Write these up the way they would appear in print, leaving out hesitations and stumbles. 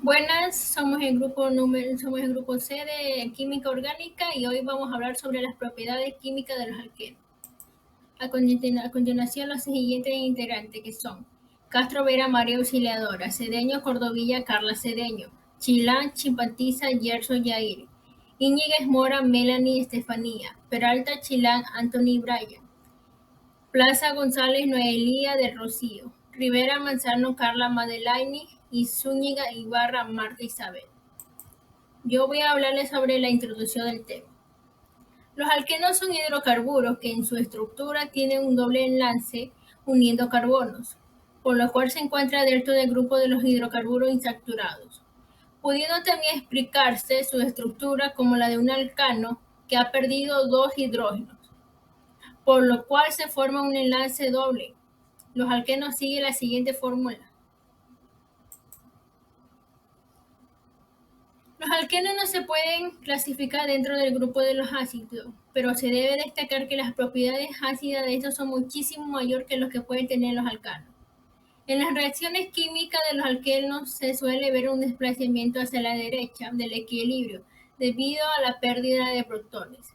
Buenas, somos el grupo C de Química Orgánica y hoy vamos a hablar sobre las propiedades químicas de los alquenos. A continuación los siguientes integrantes que son Castro Vera María Auxiliadora, Cedeño Cordovilla Carla Cedeño, Chilán Chimpatiza Yerso Yair, Íñiguez Mora Melanie Estefanía, Peralta Chilán Anthony Bryan, Plaza González Noelía del Rocío, Rivera Manzano Carla Madelaine y Zúñiga Ibarra Marta Isabel. Yo voy a hablarles sobre la introducción del tema. Los alquenos son hidrocarburos que en su estructura tienen un doble enlace uniendo carbonos, por lo cual se encuentra dentro del grupo de los hidrocarburos insaturados, pudiendo también explicarse su estructura como la de un alcano que ha perdido dos hidrógenos, por lo cual se forma un enlace doble. Los alquenos siguen la siguiente fórmula. Los alquenos no se pueden clasificar dentro del grupo de los ácidos, pero se debe destacar que las propiedades ácidas de estos son muchísimo mayor que los que pueden tener los alcanos. En las reacciones químicas de los alquenos se suele ver un desplazamiento hacia la derecha del equilibrio debido a la pérdida de protones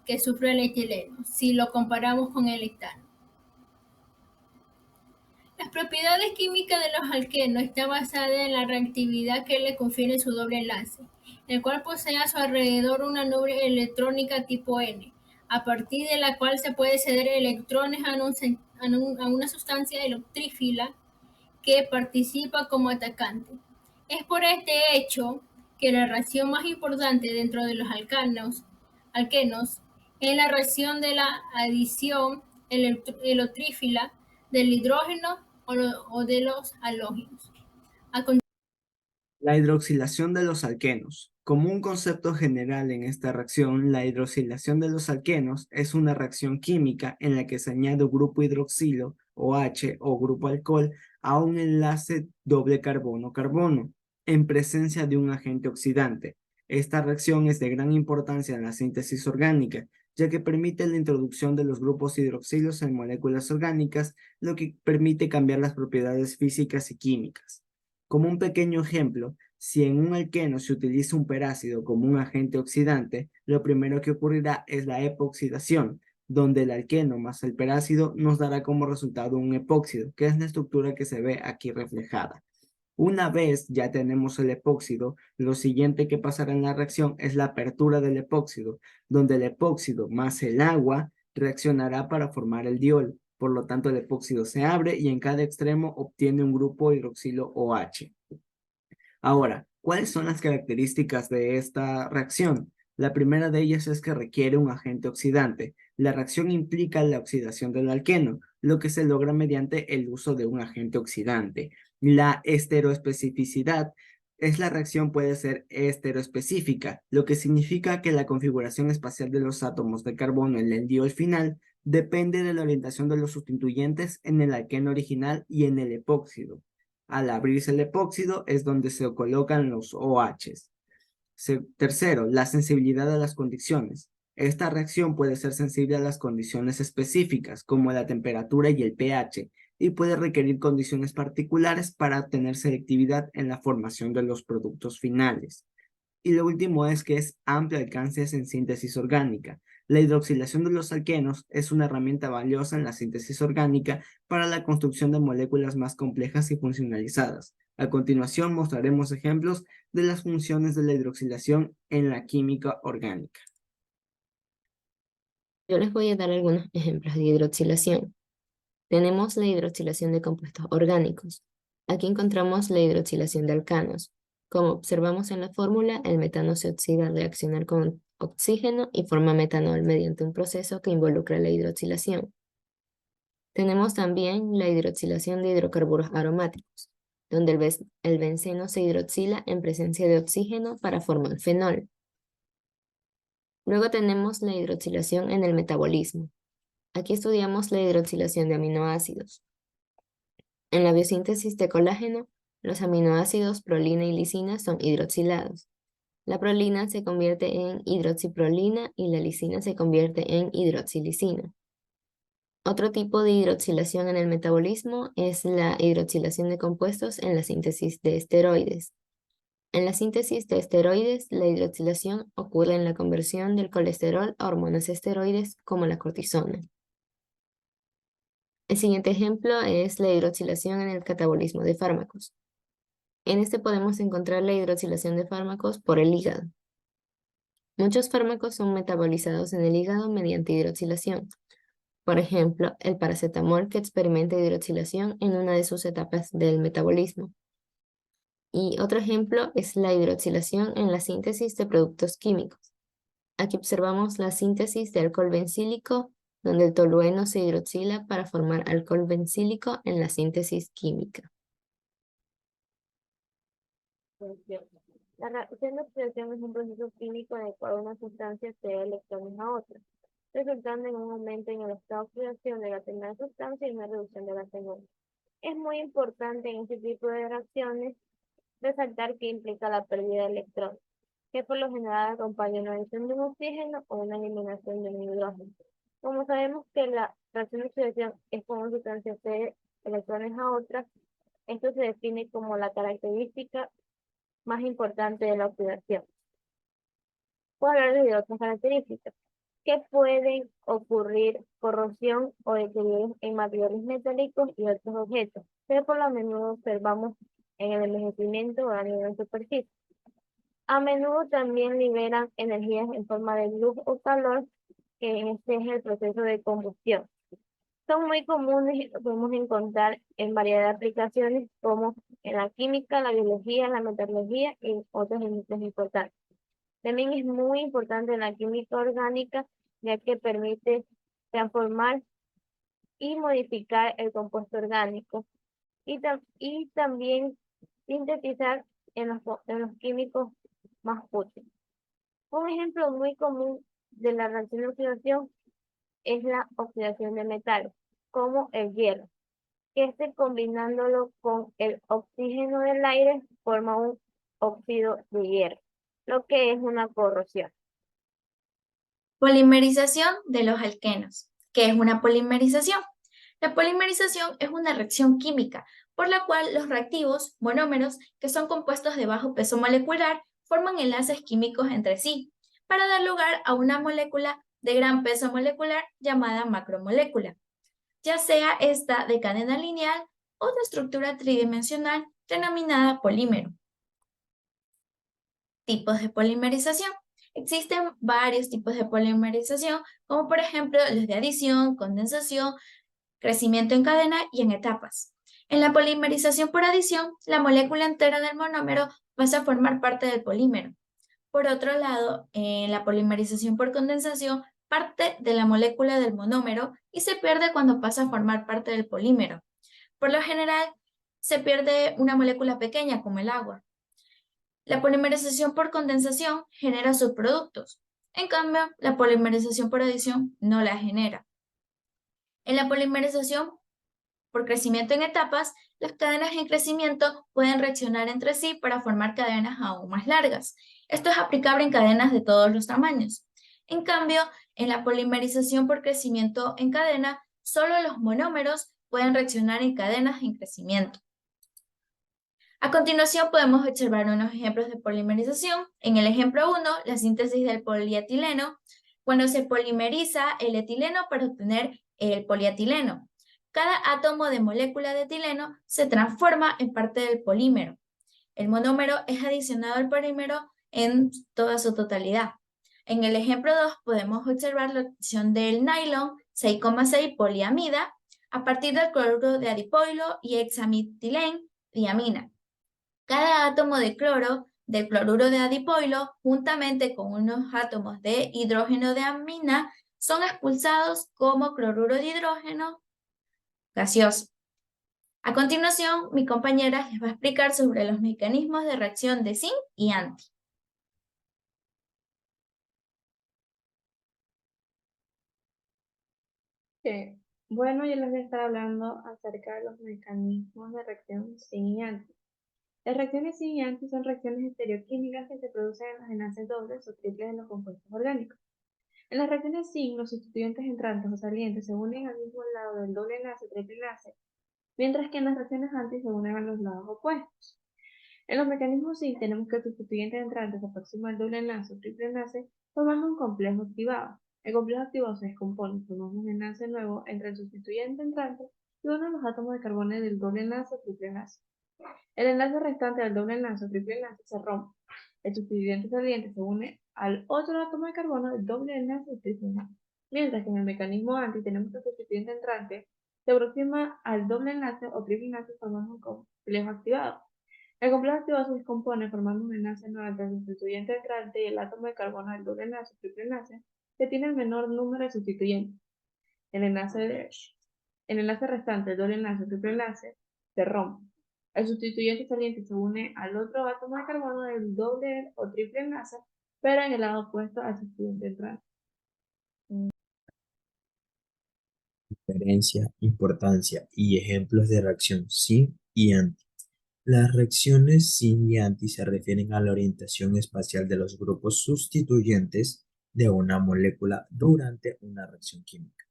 que sufre el etileno, si lo comparamos con el etano. Las propiedades químicas de los alquenos están basadas en la reactividad que le confiere su doble enlace, el cual posee a su alrededor una nube electrónica tipo N, a partir de la cual se puede ceder electrones a una sustancia electrófila que participa como atacante. Es por este hecho que la reacción más importante dentro de los alquenos es la reacción de la adición electrófila del hidrógeno o de los halógenos. La hidroxilación de los alquenos. Como un concepto general en esta reacción, la hidroxilación de los alquenos es una reacción química en la que se añade un grupo hidroxilo OH o grupo alcohol a un enlace doble carbono-carbono en presencia de un agente oxidante. Esta reacción es de gran importancia en la síntesis orgánica, ya que permite la introducción de los grupos hidroxilos en moléculas orgánicas, lo que permite cambiar las propiedades físicas y químicas. Como un pequeño ejemplo, si en un alqueno se utiliza un perácido como un agente oxidante, lo primero que ocurrirá es la epoxidación, donde el alqueno más el perácido nos dará como resultado un epóxido, que es la estructura que se ve aquí reflejada. Una vez ya tenemos el epóxido, lo siguiente que pasará en la reacción es la apertura del epóxido, donde el epóxido más el agua reaccionará para formar el diol. Por lo tanto, el epóxido se abre y en cada extremo obtiene un grupo hidroxilo OH. Ahora, ¿cuáles son las características de esta reacción? La primera de ellas es que requiere un agente oxidante. La reacción implica la oxidación del alqueno, lo que se logra mediante el uso de un agente oxidante. La estereoespecificidad es la reacción puede ser estereoespecífica, lo que significa que la configuración espacial de los átomos de carbono en el diol final depende de la orientación de los sustituyentes en el alqueno original y en el epóxido. Al abrirse el epóxido es donde se colocan los OHs. Tercero, la sensibilidad a las condiciones. Esta reacción puede ser sensible a las condiciones específicas, como la temperatura y el pH, y puede requerir condiciones particulares para obtener selectividad en la formación de los productos finales. Y lo último es que es amplio alcance en síntesis orgánica. La hidroxilación de los alquenos es una herramienta valiosa en la síntesis orgánica para la construcción de moléculas más complejas y funcionalizadas. A continuación mostraremos ejemplos de las funciones de la hidroxilación en la química orgánica. Yo les voy a dar algunos ejemplos de hidroxilación. Tenemos la hidroxilación de compuestos orgánicos. Aquí encontramos la hidroxilación de alcanos. Como observamos en la fórmula, el metano se oxida al reaccionar con oxígeno y forma metanol mediante un proceso que involucra la hidroxilación. Tenemos también la hidroxilación de hidrocarburos aromáticos, donde el benceno se hidroxila en presencia de oxígeno para formar fenol. Luego tenemos la hidroxilación en el metabolismo. Aquí estudiamos la hidroxilación de aminoácidos. En la biosíntesis de colágeno, los aminoácidos prolina y lisina son hidroxilados. La prolina se convierte en hidroxiprolina y la lisina se convierte en hidroxilisina. Otro tipo de hidroxilación en el metabolismo es la hidroxilación de compuestos en la síntesis de esteroides. En la síntesis de esteroides, la hidroxilación ocurre en la conversión del colesterol a hormonas esteroides como la cortisona. El siguiente ejemplo es la hidroxilación en el catabolismo de fármacos. En este podemos encontrar la hidroxilación de fármacos por el hígado. Muchos fármacos son metabolizados en el hígado mediante hidroxilación. Por ejemplo, el paracetamol que experimenta hidroxilación en una de sus etapas del metabolismo. Y otro ejemplo es la hidroxilación en la síntesis de productos químicos. Aquí observamos la síntesis de alcohol bencílico, donde el tolueno se hidroxila para formar alcohol bencílico en la síntesis química. La reacción de oxidación es un proceso químico en el cual una sustancia cede electrones a otra, resultando en un aumento en el estado de oxidación de la primera sustancia y una reducción de la segunda. Es muy importante en este tipo de reacciones resaltar que implica la pérdida de electrones, que por lo general acompaña una adición de un oxígeno o una eliminación de un hidrógeno. Como sabemos que la reacción de oxidación es cuando una sustancia cede electrones a otra, esto se define como la característica más importante de la oxidación. Puedo hablar de otras características que pueden ocurrir corrosión o deterioro en materiales metálicos y otros objetos, pero por lo menudo observamos en el envejecimiento o daño de la superficie. A menudo también liberan energías en forma de luz o calor, que este es el proceso de combustión. Son muy comunes y los podemos encontrar en variedad de aplicaciones como en la química, la biología, la metalurgia y otras industrias importantes. También es muy importante en la química orgánica, ya que permite transformar y modificar el compuesto orgánico y también sintetizar en los químicos más útiles. Un ejemplo muy común de la reacción de oxidación es la oxidación de metales, como el hierro, que combinándolo con el oxígeno del aire forma un óxido de hierro, lo que es una corrosión. Polimerización de los alquenos. ¿Qué es una polimerización? La polimerización es una reacción química por la cual los reactivos, monómeros, que son compuestos de bajo peso molecular, forman enlaces químicos entre sí para dar lugar a una molécula de gran peso molecular llamada macromolécula, ya sea esta de cadena lineal o de estructura tridimensional denominada polímero. Tipos de polimerización. Existen varios tipos de polimerización, como por ejemplo los de adición, condensación, crecimiento en cadena y en etapas. En la polimerización por adición, la molécula entera del monómero pasa a formar parte del polímero. Por otro lado, en la polimerización por condensación, parte de la molécula del monómero y se pierde cuando pasa a formar parte del polímero. Por lo general, se pierde una molécula pequeña como el agua. La polimerización por condensación genera subproductos. En cambio, la polimerización por adición no la genera. En la polimerización por crecimiento en etapas, las cadenas en crecimiento pueden reaccionar entre sí para formar cadenas aún más largas. Esto es aplicable en cadenas de todos los tamaños. En cambio, en la polimerización por crecimiento en cadena, solo los monómeros pueden reaccionar en cadenas en crecimiento. A continuación podemos observar unos ejemplos de polimerización. En el ejemplo 1, la síntesis del polietileno, cuando se polimeriza el etileno para obtener el polietileno. Cada átomo de molécula de etileno se transforma en parte del polímero. El monómero es adicionado al polímero en toda su totalidad. En el ejemplo 2 podemos observar la adición del nylon 6,6 poliamida a partir del cloruro de adipoilo y hexametilendiamina. Cada átomo de cloro del cloruro de adipoilo, juntamente con unos átomos de hidrógeno de amina, son expulsados como cloruro de hidrógeno gaseoso. A continuación, mi compañera les va a explicar sobre los mecanismos de reacción de zinc y anti. Bueno, yo les voy a estar hablando acerca de los mecanismos de reacción zinc y anti. Las reacciones zinc y anti son reacciones estereoquímicas que se producen en los enlaces dobles o triples de los compuestos orgánicos. En las reacciones zinc, los sustituyentes entrantes o salientes se unen al mismo lado del doble enlace o triple enlace, mientras que en las reacciones anti se unen a los lados opuestos. En los mecanismos cis tenemos que el sustituyente entrante se aproxima al doble enlace o triple enlace formando un complejo activado. El complejo activado se descompone formando un enlace nuevo entre el sustituyente entrante y uno de los átomos de carbono del doble enlace o triple enlace. El enlace restante del doble enlace o triple enlace se rompe. El sustituyente saliente se une al otro átomo de carbono del doble enlace o triple enlace. Mientras que en el mecanismo anti tenemos que el sustituyente entrante se aproxima al doble enlace o triple enlace formando un complejo activado. El complejo activado se descompone formando un enlace nuevo entre el sustituyente entrante y el átomo de carbono del doble enlace o triple enlace que tiene el menor número de sustituyentes. El enlace restante del doble enlace o triple enlace se rompe. El sustituyente saliente se une al otro átomo de carbono del doble o triple enlace, pero en el lado opuesto al sustituyente entrante. Diferencia, importancia y ejemplos de reacción sin y anti. Las reacciones sin y anti se refieren a la orientación espacial de los grupos sustituyentes de una molécula durante una reacción química,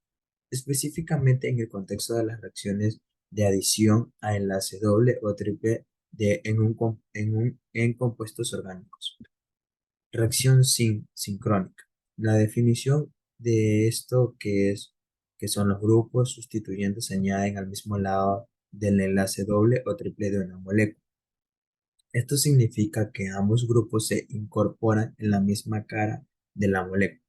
específicamente en el contexto de las reacciones de adición a enlace doble o triple en compuestos orgánicos. Reacción sincrónica. La definición de esto que son los grupos sustituyentes se añaden al mismo lado del enlace doble o triple de una molécula. Esto significa que ambos grupos se incorporan en la misma cara de la molécula.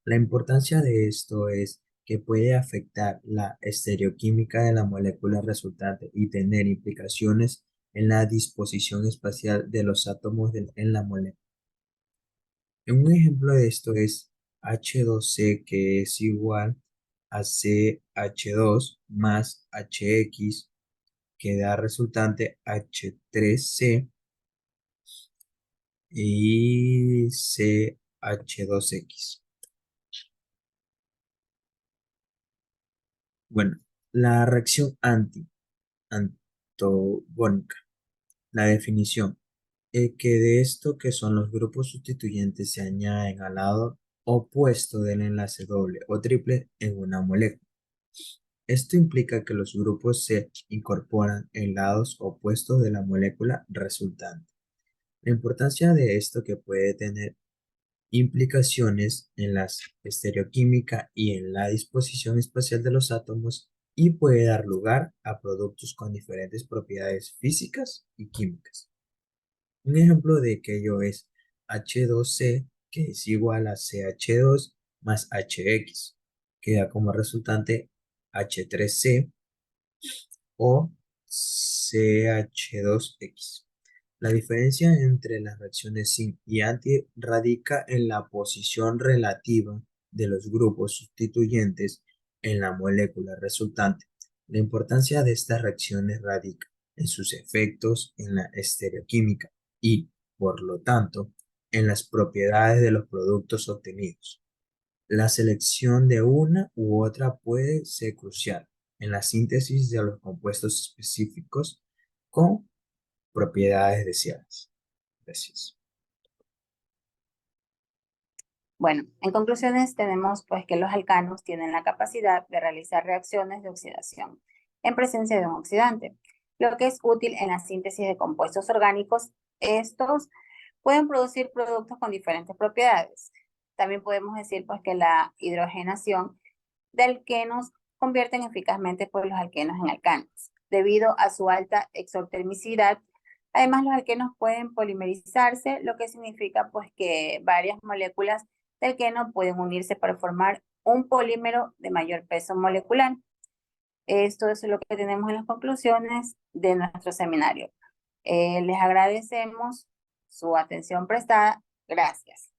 La importancia de esto es que puede afectar la estereoquímica de la molécula resultante y tener implicaciones en la disposición espacial de los átomos en la molécula. Un ejemplo de esto es H2C, que es igual a CH2 más HX, que da resultante H3C y CH2X. Bueno, la reacción antagónica. La definición. Que de esto que son los grupos sustituyentes se añaden al lado opuesto del enlace doble o triple en una molécula. Esto implica que los grupos se incorporan en lados opuestos de la molécula resultante. La importancia de esto que puede tener implicaciones en la estereoquímica y en la disposición espacial de los átomos y puede dar lugar a productos con diferentes propiedades físicas y químicas. Un ejemplo de ello es H2C, que es igual a CH2 más HX, que da como resultante H3C o CH2X. La diferencia entre las reacciones sin y anti radica en la posición relativa de los grupos sustituyentes en la molécula resultante. La importancia de estas reacciones radica en sus efectos en la estereoquímica y, por lo tanto, en las propiedades de los productos obtenidos. La selección de una u otra puede ser crucial en la síntesis de los compuestos específicos con propiedades deseadas. Gracias. Bueno, en conclusiones tenemos pues que los alcanos tienen la capacidad de realizar reacciones de oxidación en presencia de un oxidante, lo que es útil en la síntesis de compuestos orgánicos. Estos pueden producir productos con diferentes propiedades. También podemos decir pues que la hidrogenación de alquenos convierten eficazmente pues los alquenos en alcanos, debido a su alta exotermicidad. Además, los alquenos pueden polimerizarse, lo que significa pues que varias moléculas de alqueno pueden unirse para formar un polímero de mayor peso molecular. Esto es lo que tenemos en las conclusiones de nuestro seminario. Les agradecemos su atención prestada. Gracias.